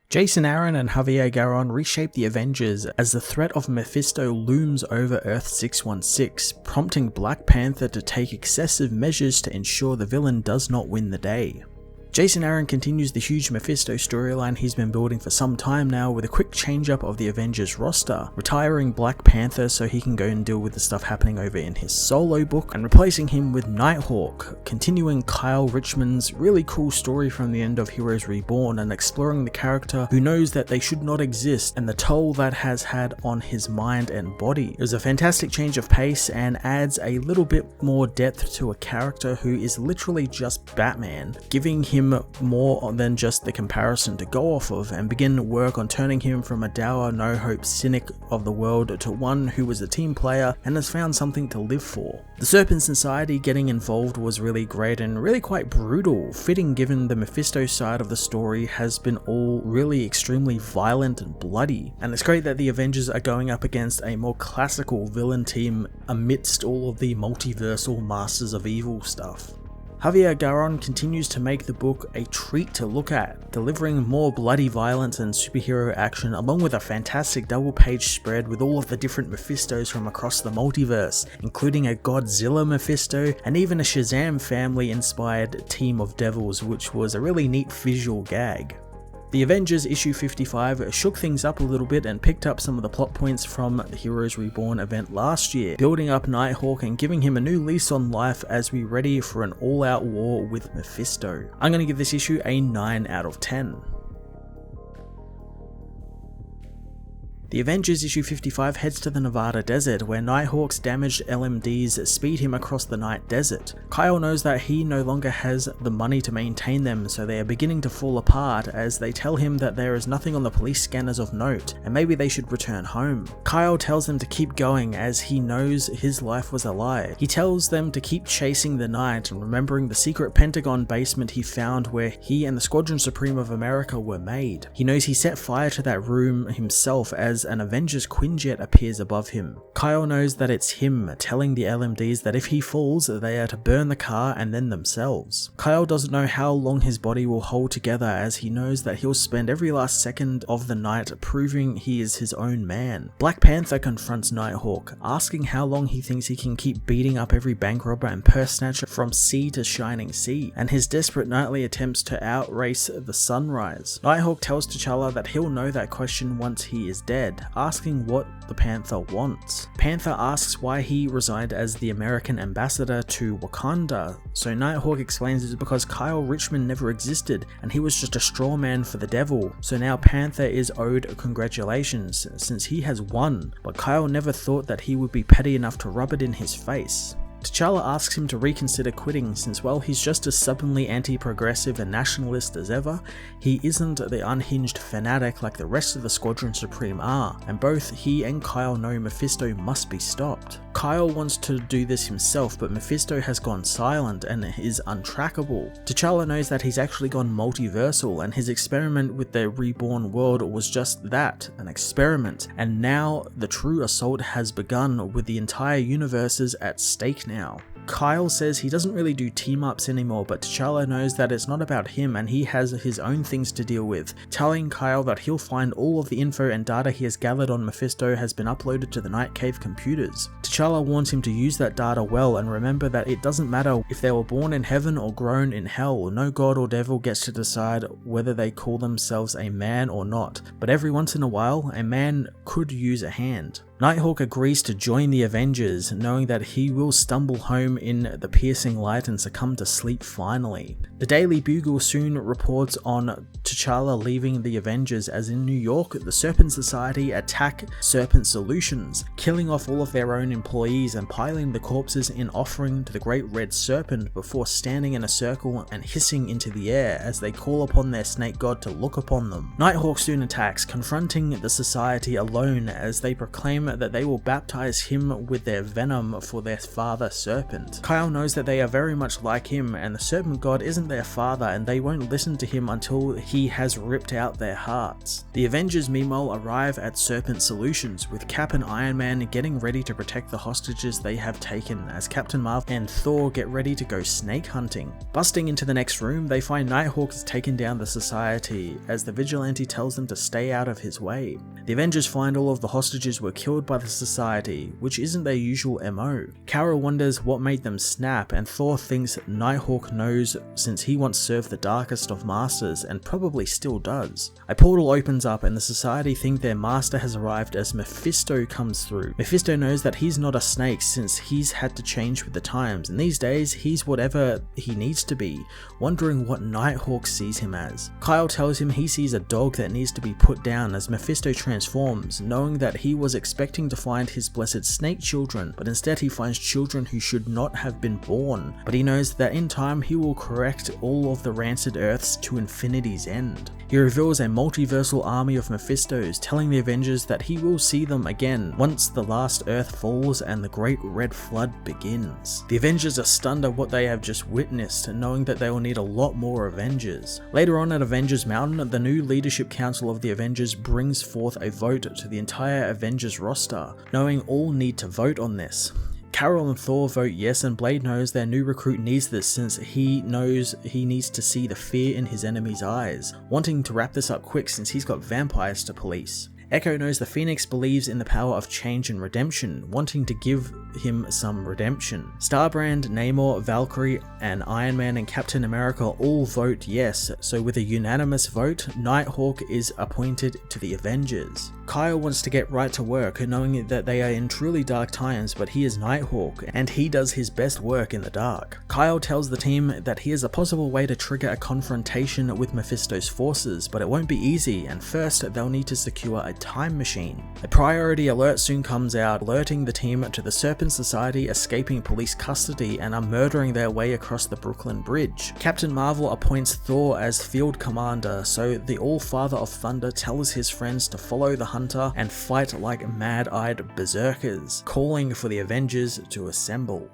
Jason Aaron and Javier Garron reshape the Avengers as the threat of Mephisto looms over Earth 616, prompting Black Panther to take excessive measures to ensure the villain does not win the day. Jason Aaron continues the huge Mephisto storyline he's been building for some time now with a quick change up of the Avengers roster, retiring Black Panther so he can go and deal with the stuff happening over in his solo book and replacing him with Nighthawk, continuing Kyle Richmond's really cool story from the end of Heroes Reborn and exploring the character who knows that they should not exist and the toll that has had on his mind and body. It was a fantastic change of pace and adds a little bit more depth to a character who is literally just Batman, giving him more than just the comparison to go off of and begin work on turning him from a dour, no-hope cynic of the world to one who was a team player and has found something to live for. The Serpent Society getting involved was really great and really quite brutal, fitting given the Mephisto side of the story has been all really extremely violent and bloody, and it's great that the Avengers are going up against a more classical villain team amidst all of the multiversal Masters of Evil stuff. Javier Garron continues to make the book a treat to look at, delivering more bloody violence and superhero action along with a fantastic double-page spread with all of the different Mephistos from across the multiverse, including a Godzilla Mephisto and even a Shazam family-inspired team of devils, which was a really neat visual gag. The Avengers issue 55 shook things up a little bit and picked up some of the plot points from the Heroes Reborn event last year, building up Nighthawk and giving him a new lease on life as we ready for an all-out war with Mephisto. I'm going to give this issue a 9 out of 10. The Avengers issue 55 heads to the Nevada desert where Nighthawk's damaged LMDs speed him across the night desert. Kyle knows that he no longer has the money to maintain them, so they are beginning to fall apart as they tell him that there is nothing on the police scanners of note and maybe they should return home. Kyle tells them to keep going as he knows his life was a lie. He tells them to keep chasing the night and remembering the secret Pentagon basement he found where he and the Squadron Supreme of America were made. He knows he set fire to that room himself as an Avengers Quinjet appears above him. Kyle knows that it's him, telling the LMDs that if he falls, they are to burn the car and then themselves. Kyle doesn't know how long his body will hold together as he knows that he'll spend every last second of the night proving he is his own man. Black Panther confronts Nighthawk, asking how long he thinks he can keep beating up every bank robber and purse snatcher from sea to shining sea, and his desperate nightly attempts to outrace the sunrise. Nighthawk tells T'Challa that he'll know that question once he is dead, asking what the Panther wants. Panther asks why he resigned as the American ambassador to Wakanda, so Nighthawk explains it's because Kyle Richmond never existed and he was just a straw man for the devil, so now Panther is owed congratulations since he has won, but Kyle never thought that he would be petty enough to rub it in his face. T'Challa asks him to reconsider quitting since while he's just as stubbornly anti-progressive and nationalist as ever, he isn't the unhinged fanatic like the rest of the Squadron Supreme are, and both he and Kyle know Mephisto must be stopped. Kyle wants to do this himself, but Mephisto has gone silent and is untrackable. T'Challa knows that he's actually gone multiversal and his experiment with the reborn world was just that, an experiment, and now the true assault has begun with the entire universes at stake now. Kyle says he doesn't really do team-ups anymore, but T'Challa knows that it's not about him and he has his own things to deal with, telling Kyle that he'll find all of the info and data he has gathered on Mephisto has been uploaded to the Nightcave computers. T'Challa wants him to use that data well and remember that it doesn't matter if they were born in heaven or grown in hell, no god or devil gets to decide whether they call themselves a man or not, but every once in a while, a man could use a hand. Nighthawk agrees to join the Avengers, knowing that he will stumble home in the piercing light and succumb to sleep finally. The Daily Bugle soon reports on T'Challa leaving the Avengers as in New York, the Serpent Society attack Serpent Solutions, killing off all of their own employees and piling the corpses in offering to the Great Red Serpent before standing in a circle and hissing into the air as they call upon their snake god to look upon them. Nighthawk soon attacks, confronting the Society alone as they proclaim that they will baptize him with their venom for their father Serpent. Kyle knows that they are very much like him, and the Serpent God isn't their father, and they won't listen to him until he has ripped out their hearts. The Avengers meanwhile arrive at Serpent Solutions, with Cap and Iron Man getting ready to protect the hostages they have taken, as Captain Marvel and Thor get ready to go snake hunting. Busting into the next room, they find Nighthawk has taken down the Society, as the Vigilante tells them to stay out of his way. The Avengers find all of the hostages were killed by the Society, which isn't their usual MO. Kara wonders what made them snap, and Thor thinks Nighthawk knows since he once served the darkest of masters and probably still does. A portal opens up and the Society think their master has arrived as Mephisto comes through. Mephisto knows that he's not a snake since he's had to change with the times, and these days he's whatever he needs to be, wondering what Nighthawk sees him as. Kyle tells him he sees a dog that needs to be put down as Mephisto transforms, knowing that he was expecting to find his blessed snake children, but instead he finds children who should not have been born. But he knows that in time he will correct all of the rancid Earths to infinity's end. He reveals a multiversal army of Mephistos, telling the Avengers that he will see them again once the last Earth falls and the Great Red Flood begins. The Avengers are stunned at what they have just witnessed, knowing that they will need a lot more Avengers. Later on at Avengers Mountain, the new Leadership Council of the Avengers brings forth a vote to the entire Avengers roster, knowing all need to vote on this. Carol and Thor vote yes, and Blade knows their new recruit needs this since he knows he needs to see the fear in his enemy's eyes, wanting to wrap this up quick since he's got vampires to police. Echo knows the Phoenix believes in the power of change and redemption, wanting to give him some redemption. Starbrand, Namor, Valkyrie, and Iron Man and Captain America all vote yes, so with a unanimous vote, Nighthawk is appointed to the Avengers. Kyle wants to get right to work, knowing that they are in truly dark times, but he is Nighthawk, and he does his best work in the dark. Kyle tells the team that he has a possible way to trigger a confrontation with Mephisto's forces, but it won't be easy, and first they'll need to secure a time machine. A priority alert soon comes out, alerting the team to the Serpent Society escaping police custody and are murdering their way across the Brooklyn Bridge. Captain Marvel appoints Thor as field commander, so the All-Father of Thunder tells his friends to follow the hunter and fight like mad-eyed berserkers, calling for the Avengers to assemble.